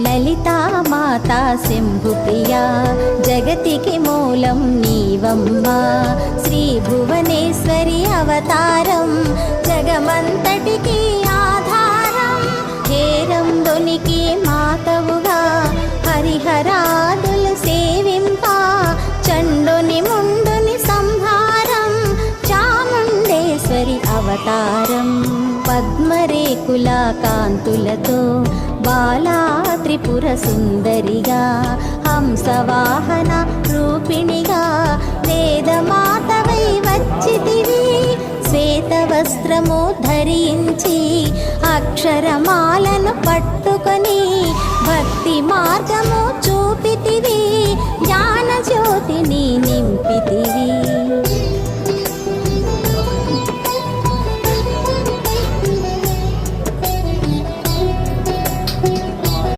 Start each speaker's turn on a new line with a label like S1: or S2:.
S1: లలితా మాతా శంభుప్రియా జగతికి మూలం నీవమ్మా శ్రీ భువనేశ్వరి అవతారం జగమంతటికి ఆధారం హేరంబునికి మాతవుగా హరిహరాదులు సేవింప చండుని ముండుని సంహారం చాముండేశ్వరి అవతారం పద్మరేకుల కాంతులతో బాలా త్రిపుర సుందరిగా హంసవాహన రూపిణిగా వేదమాతవై వచ్చితివి శ్వేత వస్త్రము ధరించి అక్షరమాలను పట్టుకొని